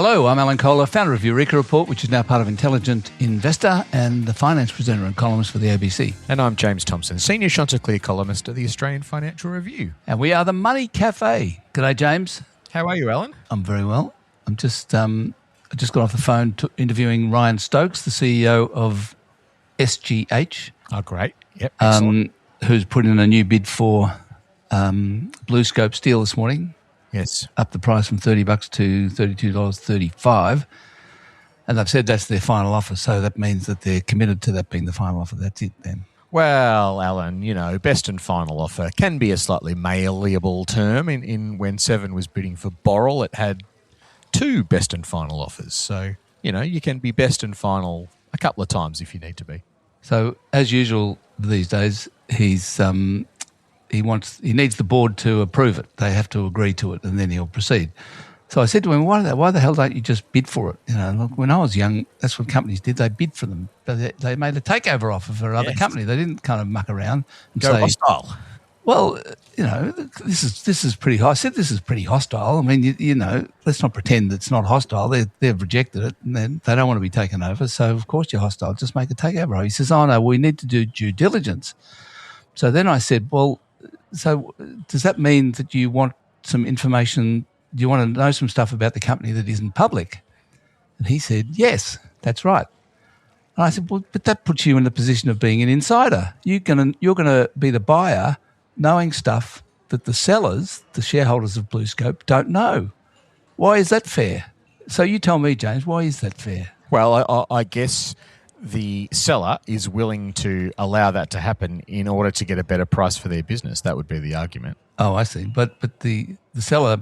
Hello, I'm Alan Kohler, founder of Eureka Report, which is now part of Intelligent Investor and the finance presenter and columnist for the ABC. And I'm James Thomson, senior Chanticleer columnist at the Australian Financial Review. And we are the Money Café. G'day, James. How are you, Alan? I'm very well. I just got off the phone interviewing Ryan Stokes, the CEO of SGH. Oh, great. Yep, excellent. Who's put in a new bid for BlueScope Steel this morning. Yes. Up the price from $30 to $32.35. And they've said that's their final offer, so that means that they're committed to that being the final offer. That's it then. Well, Alan, best and final offer can be a slightly malleable term. In when Seven was bidding for Boral, it had two best and final offers. So, you can be best and final a couple of times if you need to be. So, as usual these days, he needs the board to approve it. They have to agree to it, and then he'll proceed. So I said to him, why the hell don't you just bid for it? Look, when I was young, that's what companies did. They bid for them. They made a takeover offer for another company. They didn't kind of muck around and go say, hostile. Well, this is pretty hostile. I said this is pretty hostile. I mean, let's not pretend it's not hostile. They've rejected it, and then they don't want to be taken over. So of course you're hostile. Just make a takeover. He says, oh no, we need to do due diligence. So then I said, well, so does that mean that you want some information? Do you want to know some stuff about the company that isn't public? And he said, yes, that's right. And I said, well, but that puts you in the position of being an insider. You're gonna be the buyer, knowing stuff that the sellers, the shareholders of BlueScope, don't know. Why is that fair? So you tell me, James, why is that fair? Well, I guess the seller is willing to allow that to happen in order to get a better price for their business. That would be the argument. Oh, I see. But the seller,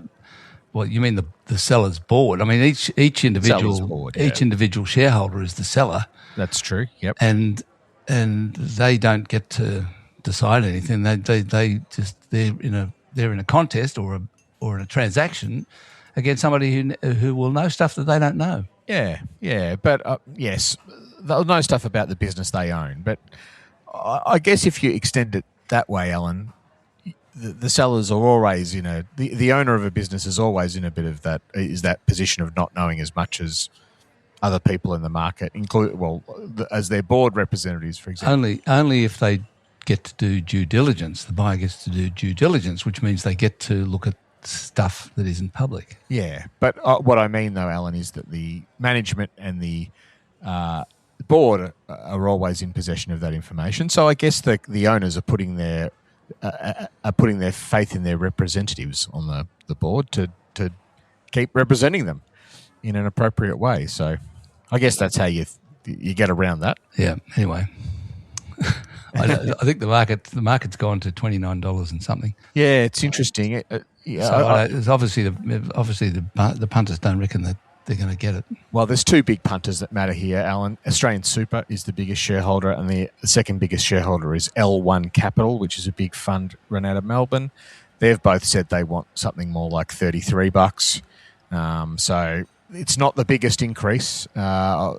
well, you mean the seller's board? I mean, each individual board, each individual shareholder is the seller. That's true. Yep. And they don't get to decide anything. They're in a contest or in a transaction against somebody who will know stuff that they don't know. Yeah. But yes, they'll know stuff about the business they own. But I guess if you extend it that way, Alan, the sellers are always, the owner of a business is always in a bit of that position of not knowing as much as other people in the market, as their board representatives, for example. Only if they get to do due diligence. The buyer gets to do due diligence, which means they get to look at stuff that isn't public. Yeah, but what I mean, though, Alan, is that the management and the board are always in possession of that information. So I guess the owners are putting their faith in their representatives on the board to keep representing them in an appropriate way. So I guess that's how you get around that. Yeah. Anyway, I think the market's gone to $29 and something. Yeah, it's interesting. It's obviously the punters don't reckon that they're going to get it. Well, there's two big punters that matter here, Alan. Australian Super is the biggest shareholder, and the second biggest shareholder is L1 Capital, which is a big fund run out of Melbourne. They've both said they want something more like $33. So it's not the biggest increase. I'm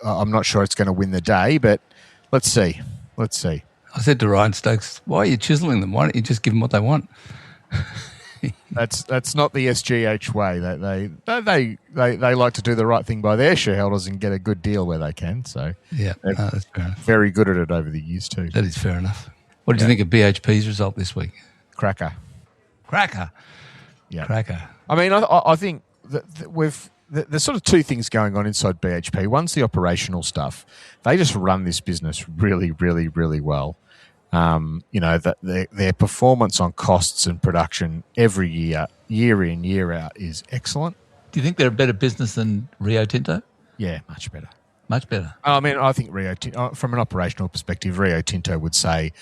not sure it's going to win the day, but let's see. I said to Ryan Stokes, why are you chiseling them? Why don't you just give them what they want? That's not the SGH way. They like to do the right thing by their shareholders and get a good deal where they can. So yeah, that's fair enough. Very good at it over the years too. That is fair enough. What did you think of BHP's result this week? Cracker. Yeah, cracker. I mean, I think that there's sort of two things going on inside BHP. One's the operational stuff. They just run this business really, really, really well. Their performance on costs and production every year in, year out, is excellent. Do you think they're a better business than Rio Tinto? Yeah, much better. Much better. I mean, I think from an operational perspective, Rio Tinto would say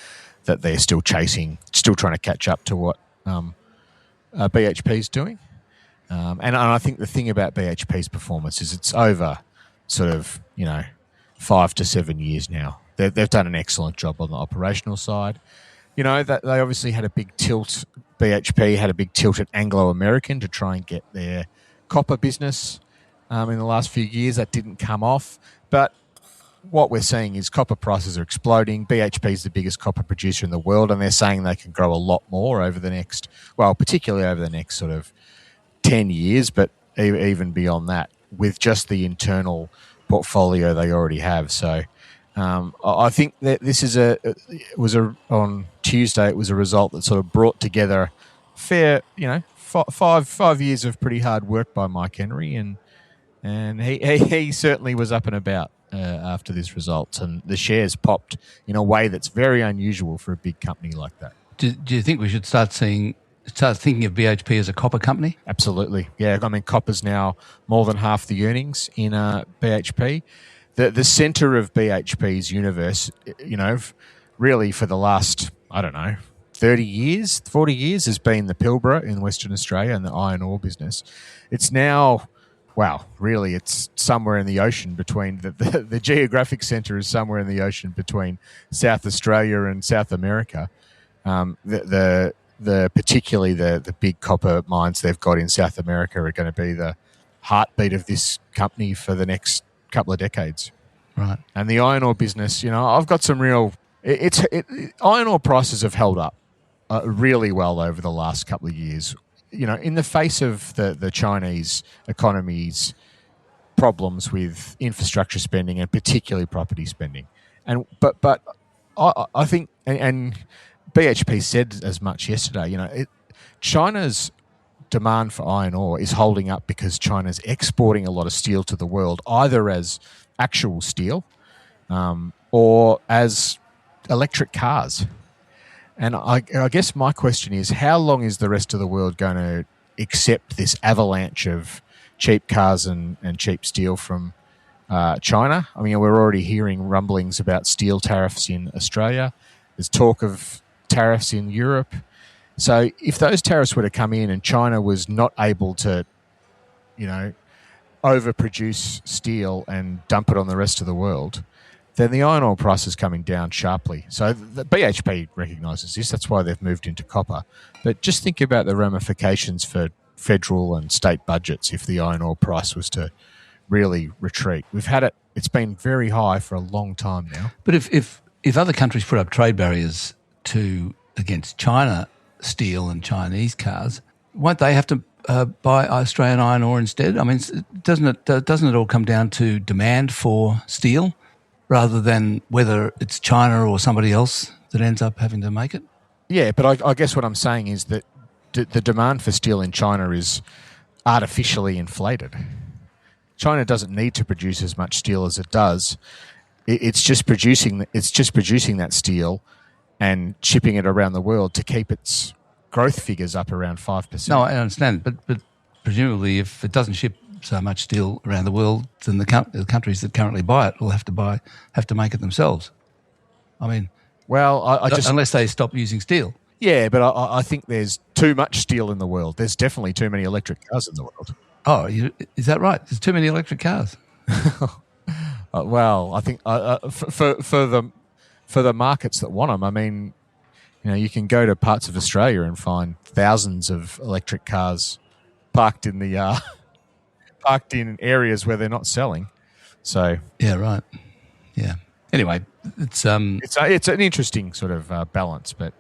that they're still trying to catch up to what BHP's doing. And I think the thing about BHP's performance is it's over sort of, 5 to 7 years now. They've done an excellent job on the operational side. That they obviously had a big tilt. BHP had a big tilt at Anglo American to try and get their copper business in the last few years. That didn't come off. But what we're seeing is copper prices are exploding. BHP is the biggest copper producer in the world, and they're saying they can grow a lot more over the next, particularly over the next sort of 10 years, but even beyond that, with just the internal portfolio they already have. So I think that this is on Tuesday. It was a result that sort of brought together fair, 5 years of pretty hard work by Mike Henry, and he certainly was up and about after this result, and the shares popped in a way that's very unusual for a big company like that. Do you think we should start thinking of BHP as a copper company? Absolutely, yeah. I mean, copper's now more than half the earnings in BHP. The centre of BHP's universe, really for the last, 30 years, 40 years, has been the Pilbara in Western Australia and the iron ore business. It's now, really, it's somewhere in the ocean between the geographic centre is somewhere in the ocean between South Australia and South America. Particularly the big copper mines they've got in South America are going to be the heartbeat of this company for the next couple of decades. Right. And the iron ore business, I've got some real... iron ore prices have held up really well over the last couple of years. In the face of the Chinese economy's problems with infrastructure spending and particularly property spending. But I think... and BHP said as much yesterday, China's demand for iron ore is holding up because China's exporting a lot of steel to the world, either as actual steel or as electric cars. And I guess my question is, how long is the rest of the world going to accept this avalanche of cheap cars and cheap steel from China? I mean, we're already hearing rumblings about steel tariffs in Australia. There's talk of tariffs in Europe. So if those tariffs were to come in and China was not able to, overproduce steel and dump it on the rest of the world, then the iron ore price is coming down sharply. So the BHP recognises this. That's why they've moved into copper. But just think about the ramifications for federal and state budgets if the iron ore price was to really retreat. We've had it. It's been very high for a long time now. But if other countries put up trade barriers against China steel and Chinese cars, won't they have to buy Australian iron ore instead? I mean, doesn't it all come down to demand for steel rather than whether it's China or somebody else that ends up having to make it? Yeah, but I guess what I'm saying is that the demand for steel in China is artificially inflated. China doesn't need to produce as much steel as it does. It's just producing that steel and shipping it around the world to keep its growth figures up around 5%. No, I understand, but presumably if it doesn't ship so much steel around the world, then the countries that currently buy it will have to make it themselves. I mean, unless they stop using steel. Yeah, but I think there's too much steel in the world. There's definitely too many electric cars in the world. Oh, is that right? There's too many electric cars. I think for the markets that want them, I mean, you can go to parts of Australia and find thousands of electric cars parked in areas where they're not selling. So yeah, right. Yeah. Anyway, it's an interesting sort of balance, but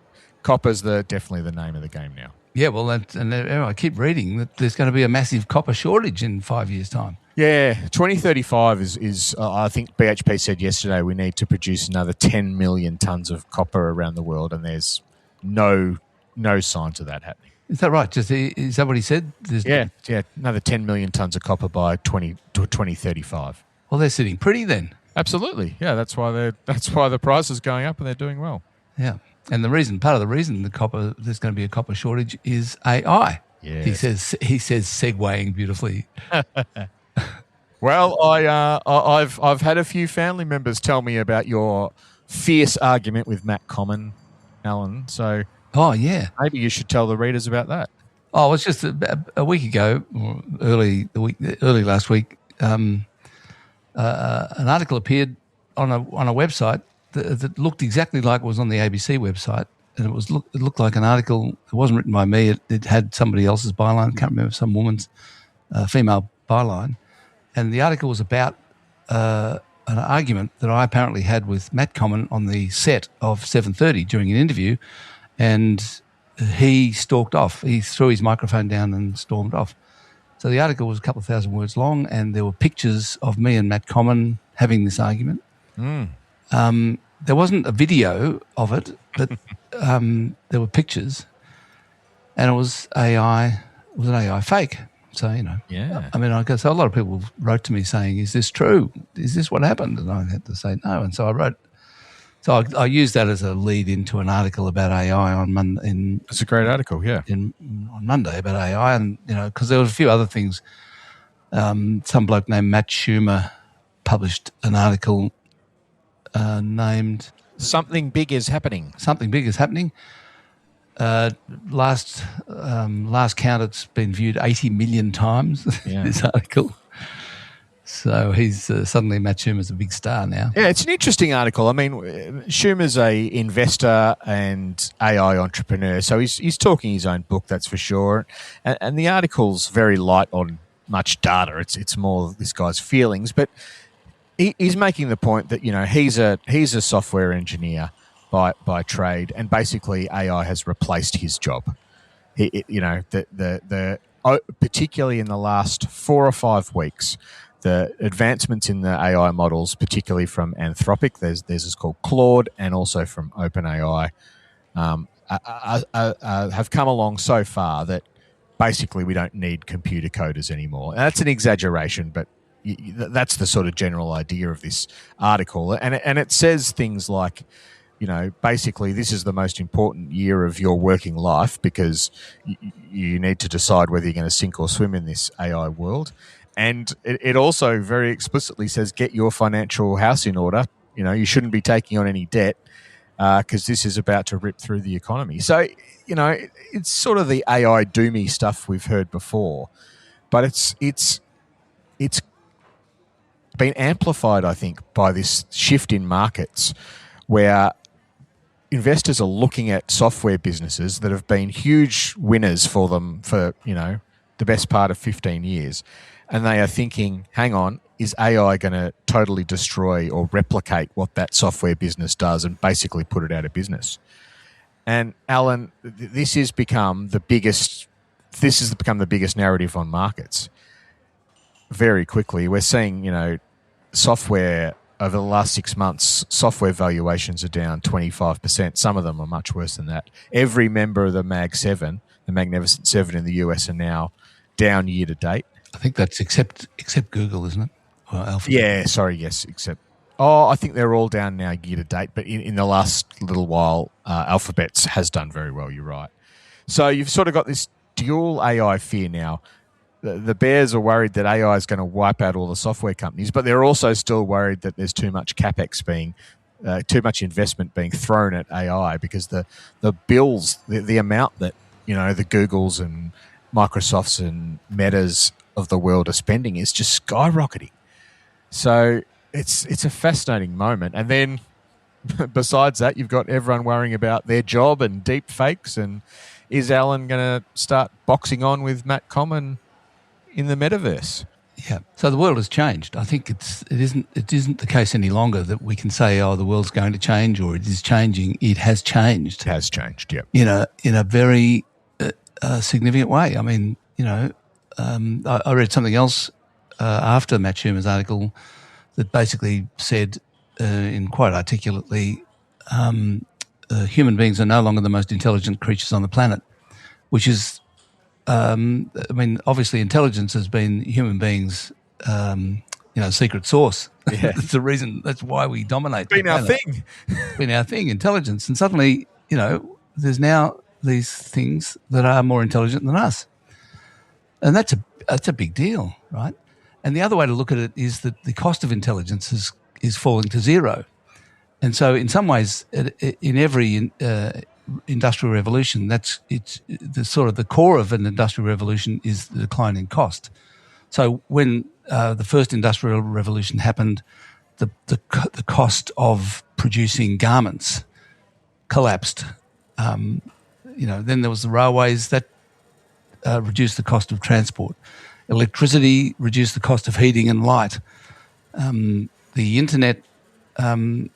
copper's definitely the name of the game now. Yeah, well, and I keep reading that there's going to be a massive copper shortage in 5 years' time. Yeah, 2035 is I think BHP said yesterday we need to produce another 10 million tonnes of copper around the world, and there's no signs of that happening. Is that right? Is that what he said? Yeah, another 10 million tonnes of copper by 2035. Well, they're sitting pretty then. Absolutely, yeah. That's why the price is going up and they're doing well. Yeah, and part of the reason there's going to be a copper shortage is AI. Yeah, he says segueing beautifully. Well, I've had a few family members tell me about your fierce argument with Matt Common, Alan. So, yeah, maybe you should tell the readers about that. Oh, it's just a week ago, or early last week. An article appeared on a website that looked exactly like it was on the ABC website, and it looked like an article. It wasn't written by me. It had somebody else's byline. I can't remember, some woman's female byline. And the article was about an argument that I apparently had with Matt Common on the set of 7:30 during an interview, and he stalked off. He threw his microphone down and stormed off. So the article was a couple of thousand words long, and there were pictures of me and Matt Common having this argument. There wasn't a video of it, but there were pictures, and it was AI. It was an AI fake. So, Yeah. I mean, I guess a lot of people wrote to me saying, "Is this true? Is this what happened?" And I had to say no. And so I wrote. So I used that as a lead into an article about AI on Monday. It's a great article, yeah. On Monday about AI, and because there were a few other things. Some bloke named Matt Schumer published an article named Something Big is Happening. Something Big is Happening. Last count, it's been viewed 80 million times, this article. So he's suddenly Matt Schumer's a big star now. Yeah, it's an interesting article. I mean, Schumer's a investor and AI entrepreneur, so he's talking his own book, that's for sure. And the article's very light on much data. It's more this guy's feelings, but he's making the point that he's a software engineer by trade, and basically AI has replaced his job. Particularly in the last 4 or 5 weeks, the advancements in the AI models, particularly from Anthropic, there's this called Claude, and also from OpenAI, have come along so far that basically we don't need computer coders anymore. And that's an exaggeration, but that's the sort of general idea of this article. And it says things like, basically this is the most important year of your working life because you need to decide whether you're going to sink or swim in this AI world. And it also very explicitly says, get your financial house in order. You shouldn't be taking on any debt because this is about to rip through the economy. So, it's sort of the AI doomy stuff we've heard before, but it's been amplified, I think, by this shift in markets where investors are looking at software businesses that have been huge winners for them for, the best part of 15 years. And they are thinking, hang on, is AI going to totally destroy or replicate what that software business does and basically put it out of business? And Alan, this has become the biggest narrative on markets. Very quickly, we're seeing, software over the last 6 months, software valuations are down 25%. Some of them are much worse than that. Every member of the Mag 7, the Magnificent Seven in the US, are now down year to date. I think that's except Google, isn't it? Or Alphabet. Yeah, sorry, yes, except. I think they're all down now year to date, but in the last little while, Alphabet has done very well, you're right. So you've sort of got this dual AI fear now. The bears are worried that AI is going to wipe out all the software companies, but they're also still worried that there's too much capex too much investment being thrown at AI because the bills, the amount that, the Googles and Microsofts and Metas of the world are spending is just skyrocketing. So it's a fascinating moment. And then besides that, you've got everyone worrying about their job and deep fakes. And is Alan going to start boxing on with Matt Common in the metaverse? Yeah. So the world has changed. I think it isn't the case any longer that we can say, the world's going to change or it is changing. It has changed. It has changed, yeah. In a very significant way. I mean, I read something else after Matt Schumer's article that basically said, in quite articulately, human beings are no longer the most intelligent creatures on the planet, which is, obviously intelligence has been human beings, secret sauce. Yeah. That's the reason, that's why we dominate. Been our thing. Been our thing, intelligence. And suddenly, there's now these things that are more intelligent than us. And that's a big deal, right? And the other way to look at it is that the cost of intelligence is falling to zero. And so in some ways, in every industrial revolution, it's the sort of the core of an industrial revolution is the decline in cost. So when the first industrial revolution happened, the cost of producing garments collapsed. Then there was the railways that reduced the cost of transport. Electricity reduced the cost of heating and light. The internet and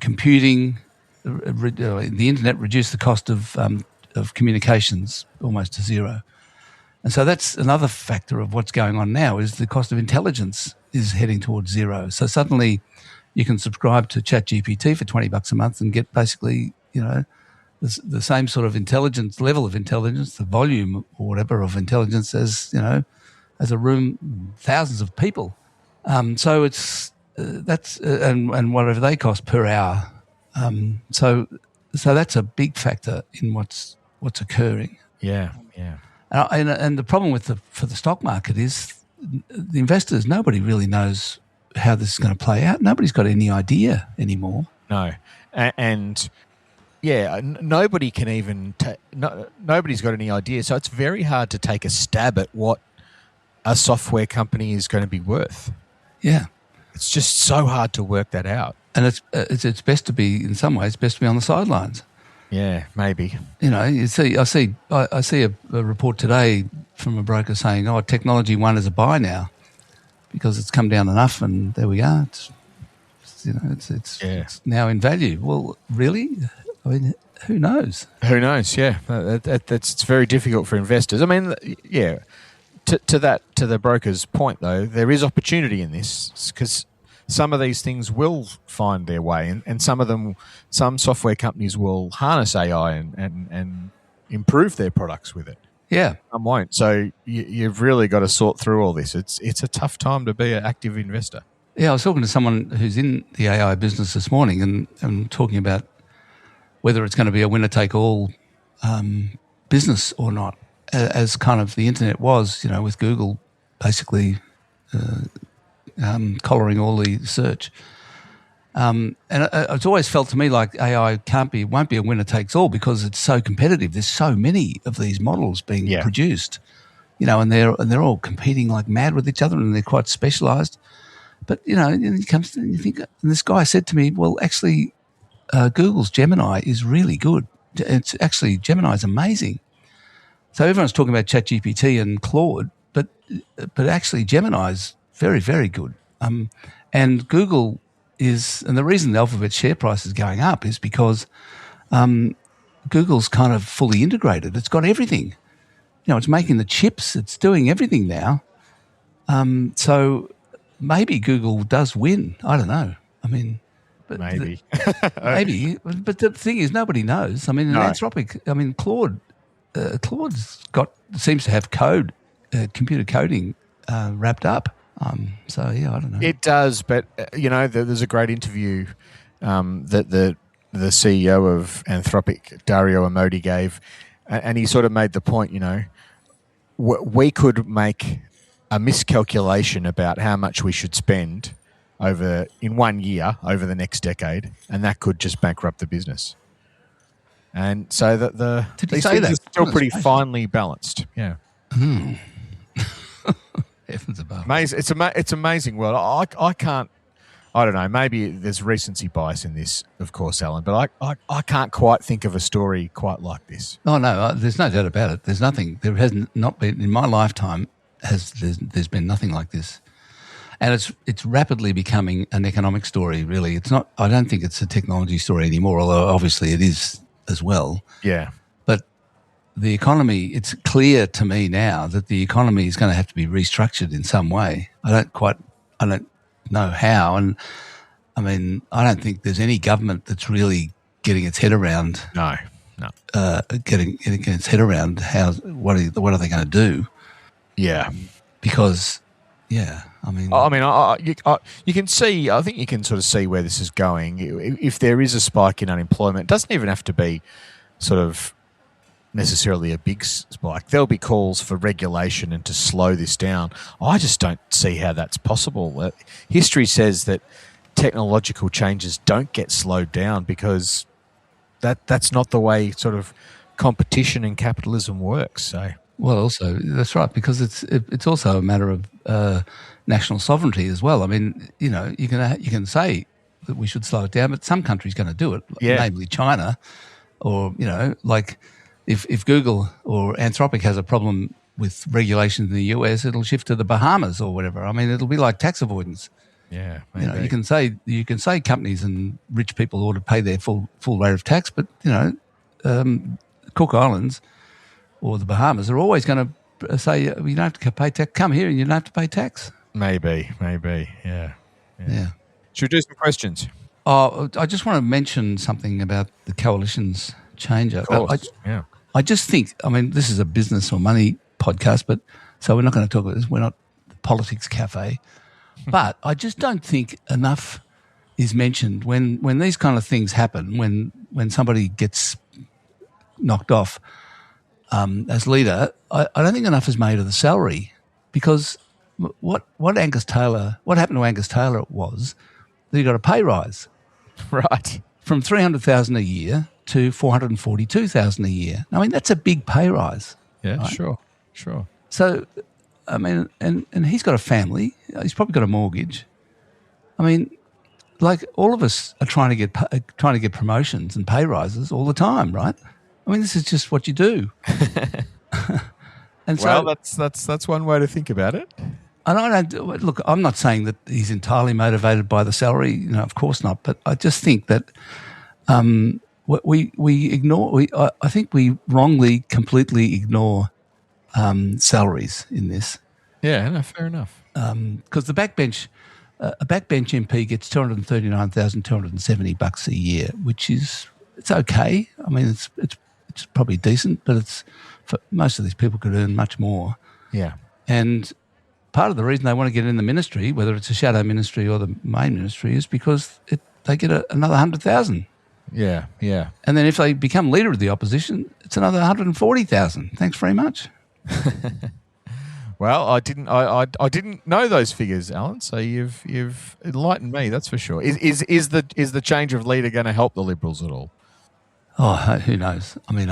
computing, the internet reduced the cost of communications almost to zero. And so that's another factor of what's going on now is the cost of intelligence is heading towards zero. So suddenly you can subscribe to ChatGPT for $20 a month and get basically, the same sort of intelligence, level of intelligence, the volume or whatever of intelligence as, as a room, thousands of people. So it's and whatever they cost per hour. So that's a big factor in what's occurring. Yeah. And the problem for the stock market is the investors. Nobody really knows how this is going to play out. Nobody's got any idea anymore. No, and yeah, nobody can even. Nobody's got any idea. So it's very hard to take a stab at what a software company is going to be worth. Yeah, it's just so hard to work that out. And it's best to be, in some ways, best to be on the sidelines. Yeah, maybe. I see a report today from a broker saying, "Oh, technology one is a buy now because it's come down enough, and there we are. It's now in value." Well, really? I mean, who knows? Who knows? Yeah, it's very difficult for investors. I mean, yeah. To the broker's point, though, there is opportunity in this because some of these things will find their way, and some software companies will harness AI and improve their products with it. Yeah, some won't. So you've really got to sort through all this. It's a tough time to be an active investor. Yeah, I was talking to someone who's in the AI business this morning, and talking about whether it's going to be a winner-take-all business or not, as kind of the internet was, with Google basically collaring all the search. And it's always felt to me like AI won't be a winner-takes-all because it's so competitive. There's so many of these models being produced, and they're all competing like mad with each other, and they're quite specialised. But and it comes to, and you think, and this guy said to me, "Well, actually, Google's Gemini is really good. Gemini is amazing." So everyone's talking about ChatGPT and Claude, but actually Gemini is very, very good. And Google is, and the reason the Alphabet share price is going up is because Google's kind of fully integrated. It's got everything. It's making the chips. It's doing everything now. So maybe Google does win. I don't know. I mean, but maybe. Maybe. But the thing is, nobody knows. I mean, Anthropic, Claude's seems to have computer coding wrapped up. So yeah, I don't know. It does, but there's a great interview that the CEO of Anthropic, Dario Amodi, gave, and he sort of made the point. We could make a miscalculation about how much we should spend in 1 year over the next decade, and that could just bankrupt the business. And so these things are still pretty finely balanced. Yeah. Heavens above. Amazing. It's amazing world. I can't. I don't know. Maybe there's recency bias in this, of course, Alan. But I can't quite think of a story quite like this. Oh no, there's no doubt about it. There's nothing. There has not been in my lifetime. There's been nothing like this, and it's rapidly becoming an economic story. Really, it's not. I don't think it's a technology story anymore. Although obviously it is as well. Yeah. But the economy, it's clear to me now that the economy is going to have to be restructured in some way. I don't know how. And I mean, I don't think there's any government that's really getting its head around. No. Getting its head around what are they going to do? Yeah. Because, yeah, you can see. I think you can sort of see where this is going. If there is a spike in unemployment, it doesn't even have to be sort of necessarily a big spike. There'll be calls for regulation and to slow this down. I just don't see how that's possible. History says that technological changes don't get slowed down because that's not the way sort of competition and capitalism works. So. Well, also that's right, because it's also a matter of national sovereignty as well. I mean, you can say that we should slow it down, but some country's going to do it, namely China, or like if Google or Anthropic has a problem with regulations in the US, it'll shift to the Bahamas or whatever. I mean, it'll be like tax avoidance. Yeah, maybe. You can say companies and rich people ought to pay their full rate of tax, but Cook Islands or the Bahamas are always going to say you don't have to pay tax. Come here and you don't have to pay tax. Maybe, yeah. Yeah. Should we do some questions? Oh, I just want to mention something about the coalition's changer. Of course, yeah. I just think, I mean, this is a business or money podcast, but so we're not going to talk about this. We're not the politics cafe. But I just don't think enough is mentioned when these kind of things happen, when somebody gets knocked off as leader. I don't think enough is made of the salary, because what happened to Angus Taylor was that he got a pay rise. Right. From $300,000 a year to $442,000 a year. I mean, that's a big pay rise. Yeah, right? Sure. So, I mean, and he's got a family. He's probably got a mortgage. I mean, like all of us are trying to get promotions and pay rises all the time, right? I mean, this is just what you do. And so, well, that's one way to think about it. And I don't look. I'm not saying that he's entirely motivated by the salary. You know, of course not. But I just think that we ignore. I think we wrongly, completely ignore salaries in this. Yeah, no, fair enough. Because the backbench, a backbench MP gets $239,270 a year, which is it's okay. I mean, it's probably decent, but it's for most of these people could earn much more. Yeah, and part of the reason they want to get in the ministry, whether it's a shadow ministry or the main ministry, is because they get another 100,000. Yeah. And then if they become leader of the opposition, it's another 140,000. Thanks very much. Well, I didn't know those figures, Alan. So you've enlightened me. That's for sure. Is the change of leader going to help the Liberals at all? Oh, who knows? I mean,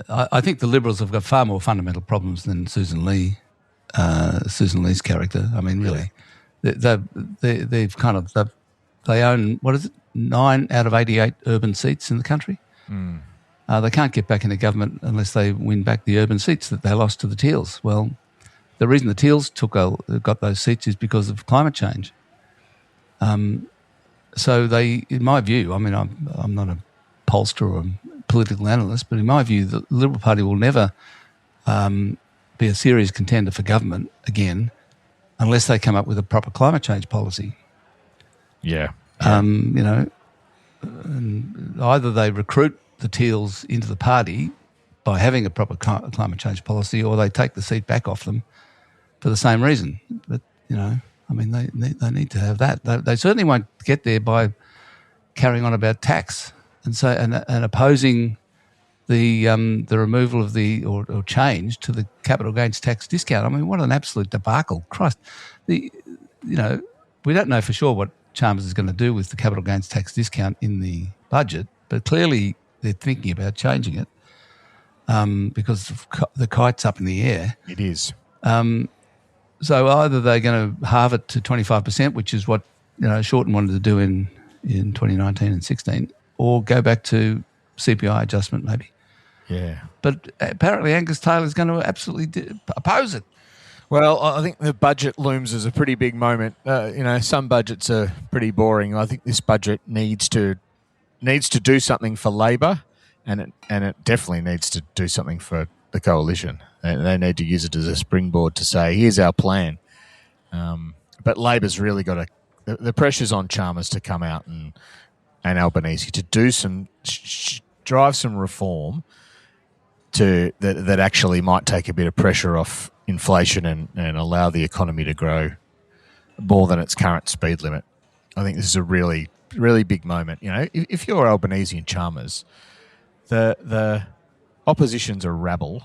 I think the Liberals have got far more fundamental problems than Susan Lee's character. I mean, really, they own, what is it, 9 out of 88 urban seats in the country. They can't get back into government unless they win back the urban seats that they lost to the Teals. Well, the reason the Teals got those seats is because of climate change. So they, in my view, I mean, I'm not a pollster or a political analyst, but in my view, the Liberal Party will never be a serious contender for government again unless they come up with a proper climate change policy. Yeah. You know, and either they recruit the Teals into the party by having a proper climate change policy, or they take the seat back off them for the same reason. But, you know, I mean, they need to have that. They certainly won't get there by carrying on about tax and opposing the removal of or change to the capital gains tax discount. I mean, what an absolute debacle! Christ, we don't know for sure what Chalmers is going to do with the capital gains tax discount in the budget, but clearly they're thinking about changing it because the kite's up in the air. It is. So either they're going to halve it to 25%, which is what Shorten wanted to do in 2019 and 16, or go back to CPI adjustment maybe. Yeah. But apparently Angus Taylor is going to absolutely oppose it. Well, I think the budget looms as a pretty big moment. Some budgets are pretty boring. I think this budget needs to do something for Labor, and it definitely needs to do something for the coalition. They need to use it as a springboard to say, here's our plan. But Labor's really got the pressure's on Chalmers to come out and Albanese to do some drive some reform that actually might take a bit of pressure off inflation and allow the economy to grow more than its current speed limit. I think this is a really, really big moment. If you're Albanese and Chalmers, the opposition's a rabble.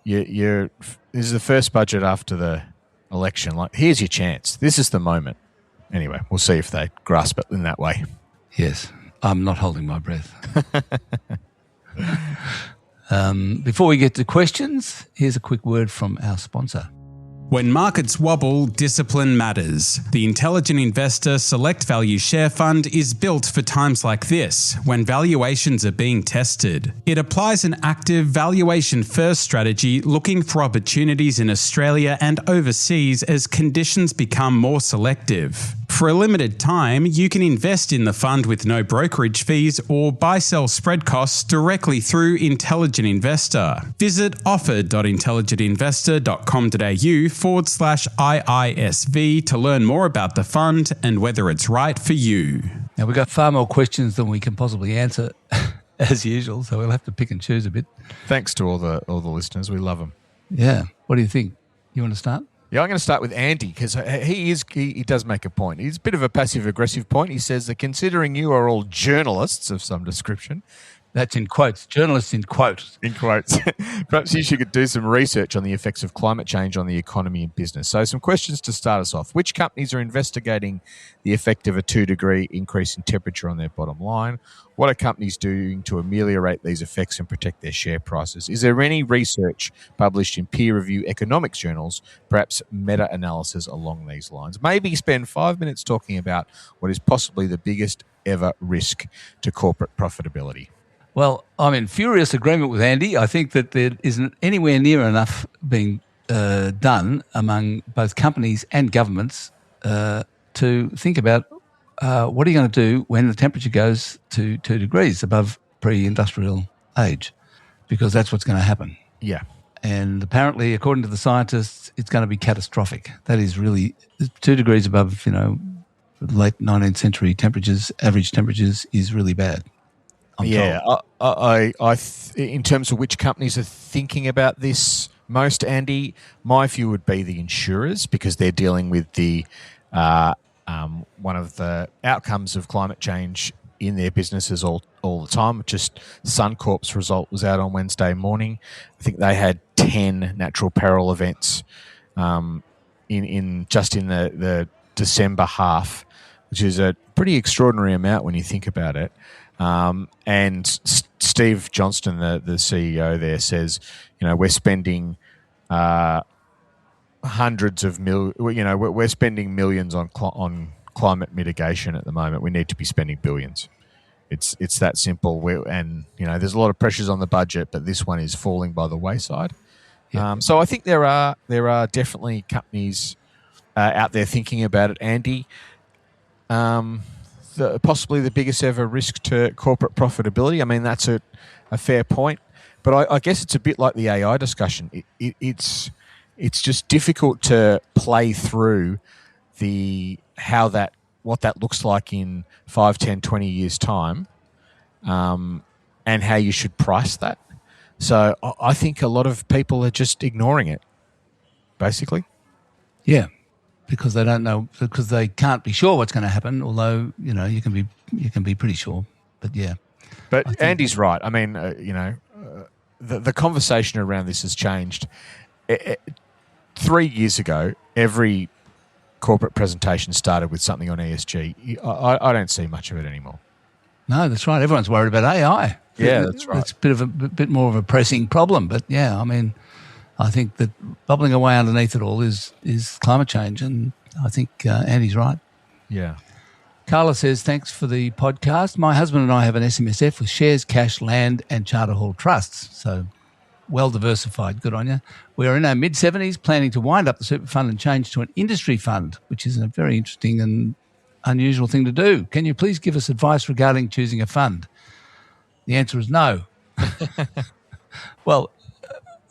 This is the first budget after the election. Like, here's your chance. This is the moment. Anyway, we'll see if they grasp it in that way. Yes, I'm not holding my breath. Before we get to questions, here's a quick word from our sponsor. When markets wobble, discipline matters. The Intelligent Investor Select Value Share Fund is built for times like this, when valuations are being tested. It applies an active valuation-first strategy looking for opportunities in Australia and overseas as conditions become more selective. For a limited time, you can invest in the fund with no brokerage fees or buy-sell spread costs directly through Intelligent Investor. Visit offer.intelligentinvestor.com.au/IISV to learn more about the fund and whether it's right for you. Now, we've got far more questions than we can possibly answer, as usual, so we'll have to pick and choose a bit. Thanks to all the listeners. We love them. Yeah. What do you think? You want to start? Yeah, I'm going to start with Andy because he does make a point. He's a bit of a passive-aggressive point. He says that considering you are all journalists of some description, that's in quotes. Journalists in quotes. In quotes. Perhaps you should do some research on the effects of climate change on the economy and business. So some questions to start us off. Which companies are investigating the effect of a 2-degree increase in temperature on their bottom line? What are companies doing to ameliorate these effects and protect their share prices? Is there any research published in peer-review economics journals, perhaps meta-analysis along these lines? Maybe spend 5 minutes talking about what is possibly the biggest ever risk to corporate profitability. Well, I'm in furious agreement with Andy. I think that there isn't anywhere near enough being done among both companies and governments to think about what are you going to do when the temperature goes to 2 degrees above pre-industrial age, because that's what's going to happen. Yeah. And apparently, according to the scientists, it's going to be catastrophic. That is really 2 degrees above, late 19th century temperatures, average temperatures, is really bad. Yeah, I in terms of which companies are thinking about this most, Andy, my view would be the insurers, because they're dealing with the one of the outcomes of climate change in their businesses all the time. Just Suncorp's result was out on Wednesday morning. I think they had 10 natural peril events in the December half, which is a pretty extraordinary amount when you think about it. And Steve Johnston, the CEO there, says, we're spending hundreds of we're spending millions on climate mitigation at the moment. We need to be spending billions. It's that simple. There's a lot of pressures on the budget, but this one is falling by the wayside. Yeah. So I think there are definitely companies out there thinking about it, Andy. Possibly the biggest ever risk to corporate profitability. I mean, that's a fair point. But I guess it's a bit like the AI discussion. It's just difficult to play through what that looks like in 5, 10, 20 years' time, and how you should price that. So I think a lot of people are just ignoring it, basically. Yeah. Because they don't know, because they can't be sure what's going to happen. Although you can be pretty sure. But yeah. But Andy's right. I mean, the conversation around this has changed. 3 years ago, every corporate presentation started with something on ESG. I don't see much of it anymore. No, that's right. Everyone's worried about AI. Yeah, that's right. It's a bit more of a pressing problem. But yeah, I mean, I think that bubbling away underneath it all is climate change, and I think Andy's right. Yeah. Carla says, thanks for the podcast. My husband and I have an SMSF with shares, cash, land and Charter Hall trusts, so well diversified. Good on you. We are in our mid-70s, planning to wind up the super fund and change to an industry fund, which is a very interesting and unusual thing to do. Can you please give us advice regarding choosing a fund? The answer is no. Well,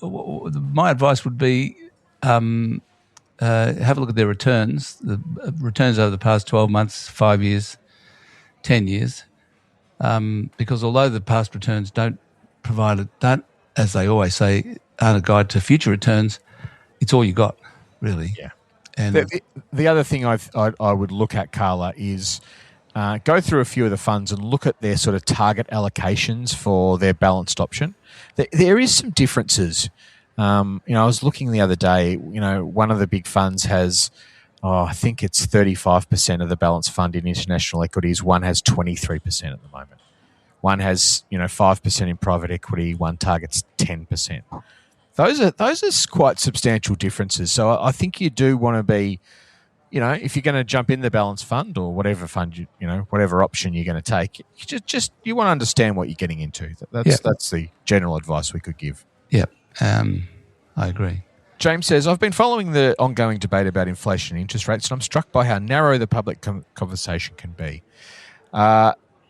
my advice would be have a look at their returns, the returns over the past 12 months, 5 years, 10 years, because although the past returns don't, as they always say, aren't a guide to future returns, it's all you got, really. Yeah. And the other thing I would look at, Carla, is go through a few of the funds and look at their sort of target allocations for their balanced option. There is some differences. I was looking the other day, one of the big funds has, I think it's 35% of the balanced fund in international equities. One has 23% at the moment. One has, 5% in private equity. One targets 10%. Those are quite substantial differences. So I think you do want to be, if you're going to jump in the balanced fund or whatever fund whatever option you're going to take, you want to understand what you're getting into. That's the general advice we could give. Yeah, I agree. James says, I've been following the ongoing debate about inflation and interest rates, and I'm struck by how narrow the public conversation can be.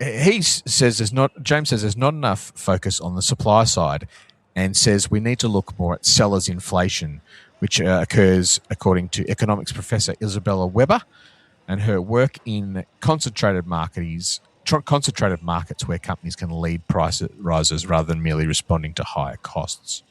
James says there's not enough focus on the supply side, and says we need to look more at sellers' inflation, which occurs according to economics professor Isabella Weber and her work in concentrated markets where companies can lead price rises rather than merely responding to higher costs.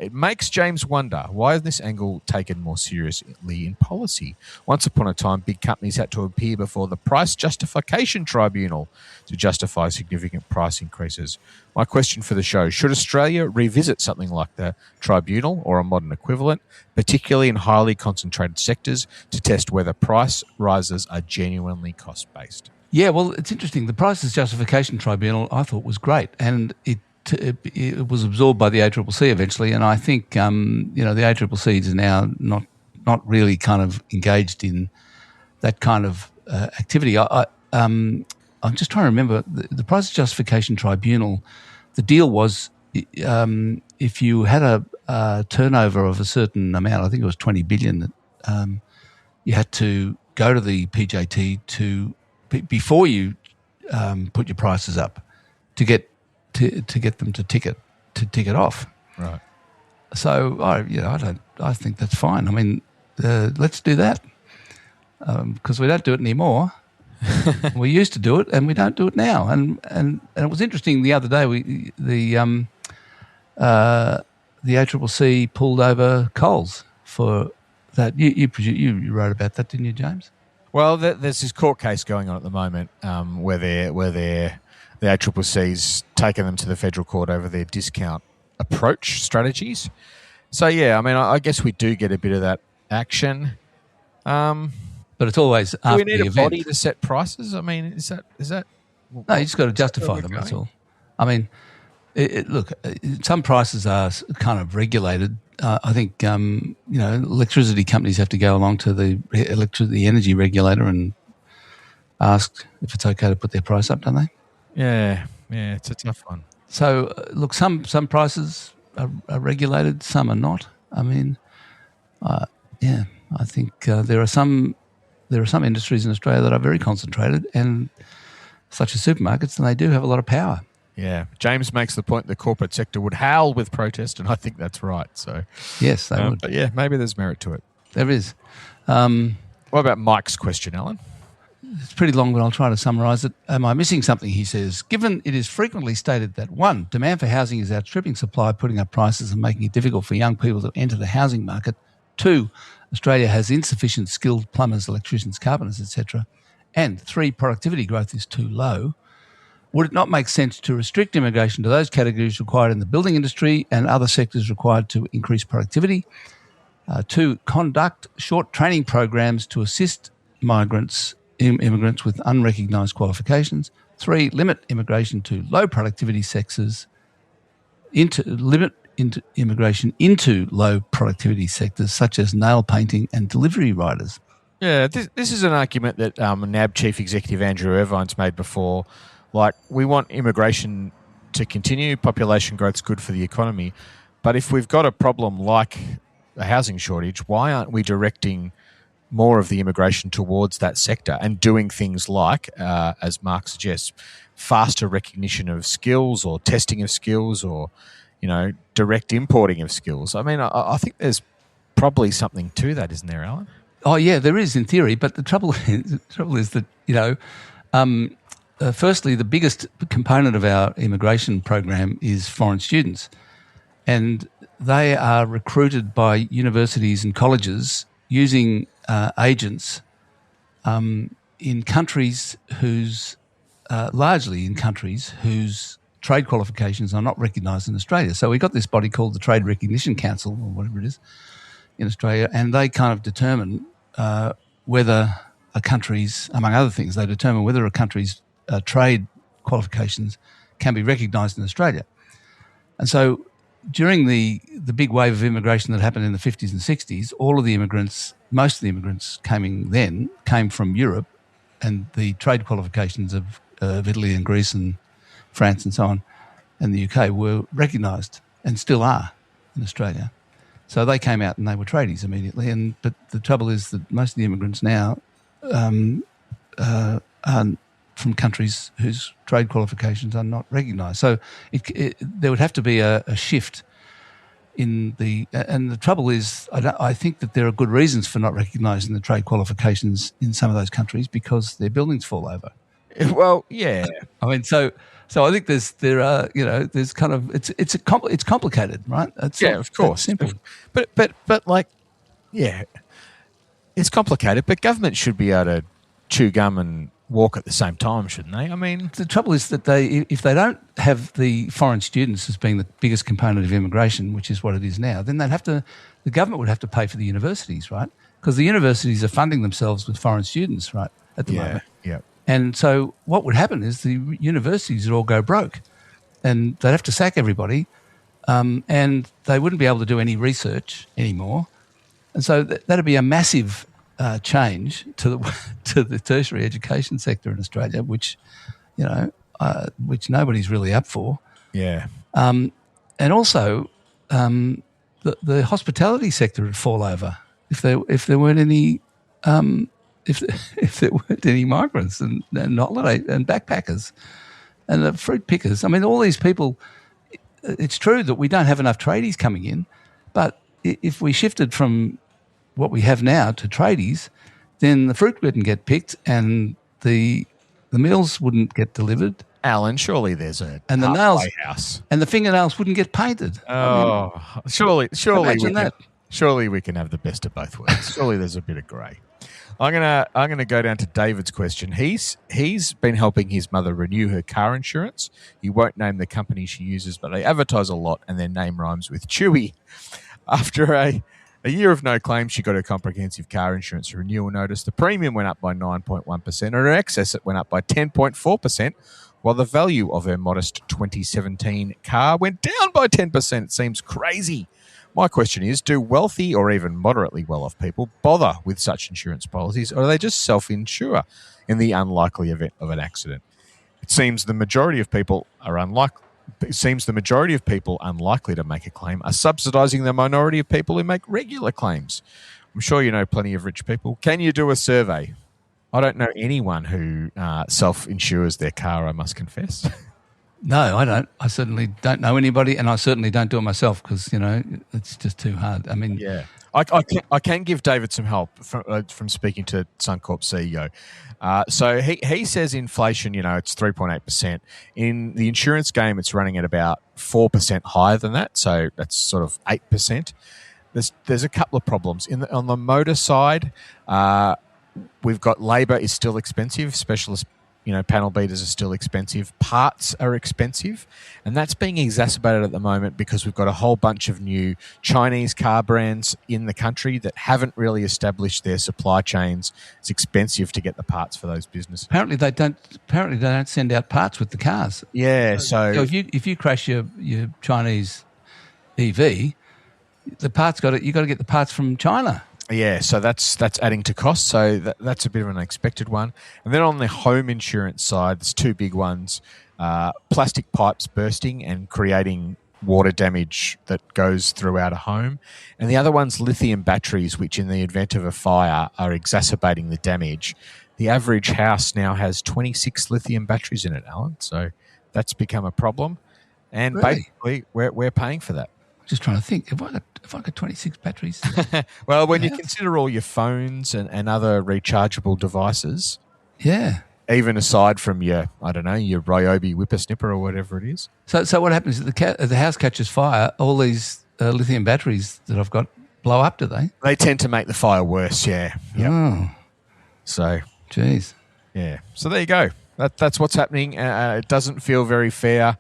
It makes James wonder, why is this angle taken more seriously in policy? Once upon a time, big companies had to appear before the Price Justification Tribunal to justify significant price increases. My question for the show, should Australia revisit something like the tribunal or a modern equivalent, particularly in highly concentrated sectors, to test whether price rises are genuinely cost-based? Yeah, well, it's interesting. The Price Justification Tribunal I thought was great, and it was absorbed by the ACCC eventually, and I think the ACCC is now not really kind of engaged in that kind of activity. I'm just trying to remember the Price Justification Tribunal. The deal was if you had a turnover of a certain amount, I think it was 20 billion, that you had to go to the PJT before you put your prices up to get them to tick it off. Right. So I think that's fine. I mean, let's do that because we don't do it anymore. We used to do it, and we don't do it now. And it was interesting the other day. The ACCC pulled over Coles for that. You wrote about that, didn't you, James? Well, there's this court case going on at the moment where the ACCC's taken them to the federal court over their discount approach strategies. So, yeah, I mean, I guess we do get a bit of that action. But it's always after the event. Do we need a body to set prices? I mean, is that? No, you just got to justify them, that's all. I mean, look, some prices are kind of regulated. I think, electricity companies have to go along to the energy regulator and ask if it's okay to put their price up, don't they? Yeah, it's a tough one. So, look, some prices are regulated, some are not. I mean, I think there are some industries in Australia that are very concentrated, and such as supermarkets, and they do have a lot of power. Yeah, James makes the point the corporate sector would howl with protest, and I think that's right. So yes, they would. But yeah, maybe there's merit to it. There is. What about Mike's question, Alan? It's pretty long, but I'll try to summarise it. Am I missing something? He says, given it is frequently stated that 1, demand for housing is outstripping supply, putting up prices and making it difficult for young people to enter the housing market. 2, Australia has insufficient skilled plumbers, electricians, carpenters, etc. And 3, productivity growth is too low. Would it not make sense to restrict immigration to those categories required in the building industry and other sectors required to increase productivity? 2, conduct short training programs to assist immigrants with unrecognised qualifications. 3, limit immigration to low productivity sectors. Limit immigration into low productivity sectors such as nail painting and delivery riders. Yeah, this is an argument that NAB Chief Executive Andrew Irvine's made before. Like, we want immigration to continue, population growth's good for the economy, but if we've got a problem like a housing shortage, why aren't we directing more of the immigration towards that sector and doing things like, as Mark suggests, faster recognition of skills or testing of skills or, direct importing of skills? I mean, I think there's probably something to that, isn't there, Alan? Oh, yeah, there is in theory, but the trouble is that, firstly, the biggest component of our immigration program is foreign students, and they are recruited by universities and colleges using agents in countries largely in countries whose trade qualifications are not recognised in Australia. So we've got this body called the Trade Recognition Council, or whatever it is, in Australia, and they kind of determine whether a country's, among other things, they determine whether a country's trade qualifications can be recognised in Australia. And so during the big wave of immigration that happened in the 50s and 60s, most of the immigrants came from Europe, and the trade qualifications of Italy and Greece and France and so on, and the UK were recognised and still are in Australia. So they came out and they were tradies immediately. But the trouble is that most of the immigrants now are from countries whose trade qualifications are not recognised. So there would have to be a shift in and the trouble is I think that there are good reasons for not recognising the trade qualifications in some of those countries because their buildings fall over. Well, yeah. I mean, so I think there's kind of it's complicated, right? Of course, simple. But like, yeah, it's complicated. But government should be able to chew gum and walk at the same time, shouldn't they? I mean, the trouble is that if they don't have the foreign students as being the biggest component of immigration, which is what it is now, then the government would have to pay for the universities, right? Because the universities are funding themselves with foreign students, right, at the moment. Yeah. And so what would happen is the universities would all go broke and they'd have to sack everybody and they wouldn't be able to do any research anymore. And so that'd be a massive change to the tertiary education sector in Australia, which which nobody's really up for. Yeah. And also, the hospitality sector would fall over if there weren't any if there weren't any migrants and holiday and backpackers and the fruit pickers. I mean, all these people. It's true that we don't have enough tradies coming in, but if we shifted from what we have now to tradies, then the fruit wouldn't get picked and the meals wouldn't get delivered. Alan, surely there's a and the nails house and the fingernails wouldn't get painted. Oh, surely imagine that. Surely we can have the best of both worlds. Surely there's a bit of grey. I'm gonna go down to David's question. He's been helping his mother renew her car insurance. He won't name the company she uses, but they advertise a lot, and their name rhymes with Chewy. After a year of no claims, she got her comprehensive car insurance renewal notice. The premium went up by 9.1%, and her excess it went up by 10.4%, while the value of her modest 2017 car went down by 10%. It seems crazy. My question is, do wealthy or even moderately well-off people bother with such insurance policies, or do they just self-insure in the unlikely event of an accident? It seems the majority of people unlikely to make a claim are subsidising the minority of people who make regular claims. I'm sure you know plenty of rich people. Can you do a survey? I don't know anyone who self-insures their car, I must confess. No, I don't. I certainly don't know anybody, and I certainly don't do it myself because it's just too hard. I mean, yeah, I can give David some help from speaking to Suncorp CEO. So he says inflation, it's 3.8%. In the insurance game, it's running at about 4% higher than that. So that's sort of 8%. There's a couple of problems on the motor side. We've got labour is still expensive. Specialist panel beaters are still expensive. Parts are expensive. And that's being exacerbated at the moment because we've got a whole bunch of new Chinese car brands in the country that haven't really established their supply chains. It's expensive to get the parts for those businesses. Apparently they don't send out parts with the cars. Yeah, so if you crash your Chinese EV, you've got to get the parts from China. Yeah, so that's adding to costs. So that's a bit of an unexpected one. And then on the home insurance side, there's two big ones. Plastic pipes bursting and creating water damage that goes throughout a home. And the other one's lithium batteries, which in the event of a fire are exacerbating the damage. The average house now has 26 lithium batteries in it, Alan. So that's become a problem. And really? Basically, we're paying for that. Just trying to think, have I got 26 batteries? Well, when you consider all your phones and other rechargeable devices, yeah, even aside from your Ryobi whippersnipper or whatever it is. So what happens if the house catches fire? All these lithium batteries that I've got blow up, do they? They tend to make the fire worse. Yeah. Yep. Oh, so geez. Yeah. So there you go. That's what's happening. It doesn't feel very fair.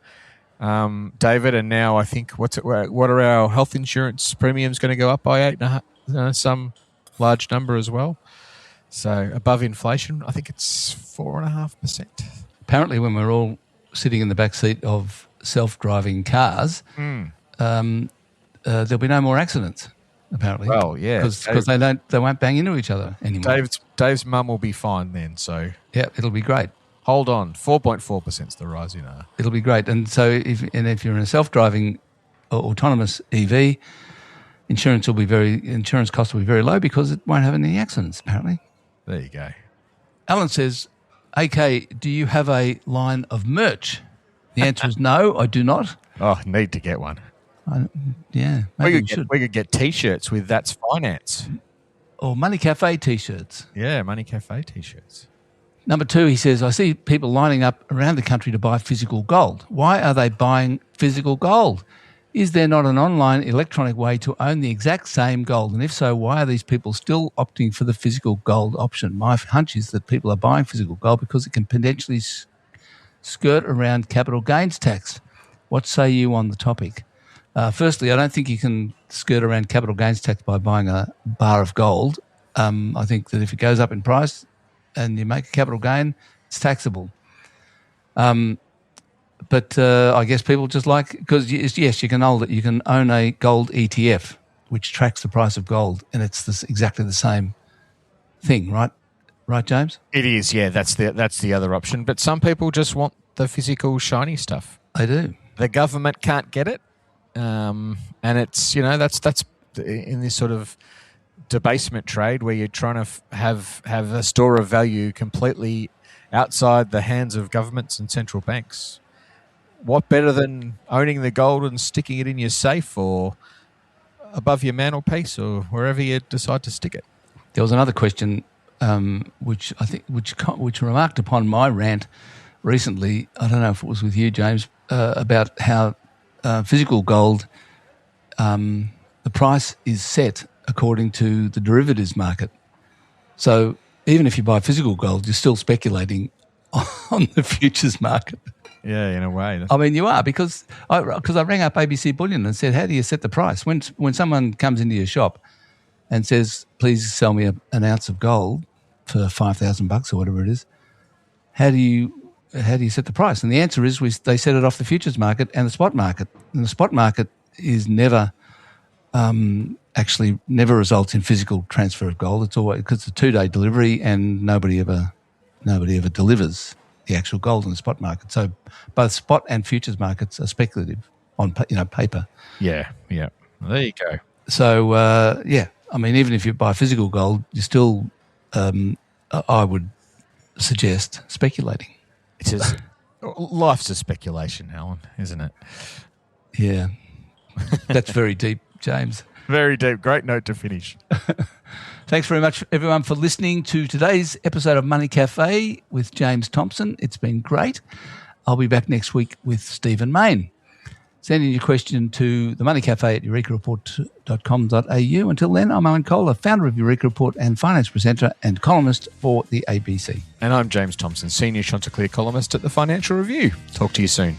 David, and now I think what are our health insurance premiums going to go up by 8.5%, some large number as well. So above inflation, I think it's 4.5%. Apparently, when we're all sitting in the back seat of self-driving cars, there'll be no more accidents. Apparently, well, yeah, because they won't bang into each other anymore. Dave's mum will be fine then. So yeah, it'll be great. Hold on, 4.4% is the rise in her. It'll be great. And so if you're in a self-driving or autonomous EV, insurance costs will be very low because it won't have any accidents, apparently. There you go. Alan says, AK, do you have a line of merch? The answer is no, I do not. Oh, need to get one. Maybe We could get T-shirts with That's Finance. Or Money Café T-shirts. Yeah, Money Café T-shirts. Number 2, he says, I see people lining up around the country to buy physical gold. Why are they buying physical gold? Is there not an online electronic way to own the exact same gold? And if so, why are these people still opting for the physical gold option? My hunch is that people are buying physical gold because it can potentially skirt around capital gains tax. What say you on the topic? Firstly, I don't think you can skirt around capital gains tax by buying a bar of gold. I think that if it goes up in price and you make a capital gain, it's taxable. But I guess people just like, because yes, you can own a gold ETF, which tracks the price of gold, and it's exactly the same thing, right? Right, James? It is, yeah. That's the other option. But some people just want the physical shiny stuff. They do. The government can't get it, and it's that's in this sort of debasement trade where you're trying to have a store of value completely outside the hands of governments and central banks. What better than owning the gold and sticking it in your safe or above your mantelpiece or wherever you decide to stick it? There was another question which remarked upon my rant recently. I don't know if it was with you, James, about how physical gold, the price is set according to the derivatives market. So even if you buy physical gold, you're still speculating on the futures market. Yeah, in a way. I mean, you are, because I rang up ABC Bullion and said, how do you set the price? When someone comes into your shop and says, please sell me an ounce of gold for $5,000 or whatever it is, how do you set the price? And the answer is they set it off the futures market and the spot market. And the spot market is never results in physical transfer of gold. It's always because it's a 2-day delivery and nobody ever delivers the actual gold in the spot market. So both spot and futures markets are speculative on paper. Yeah. There you go. So I mean, even if you buy physical gold, you still, I would suggest speculating. Life's a speculation, Alan, isn't it? Yeah, that's very deep, James. Very deep. Great note to finish. Thanks very much, everyone, for listening to today's episode of Money Cafe with James Thomson. It's been great. I'll be back next week with Stephen Mayne. Send in your question to themoneycafe@eurekareport.com.au. Until then, I'm Owen Kohler, founder of Eureka Report and finance presenter and columnist for the ABC. And I'm James Thomson, senior Chanticleer columnist at the Financial Review. Talk to you soon.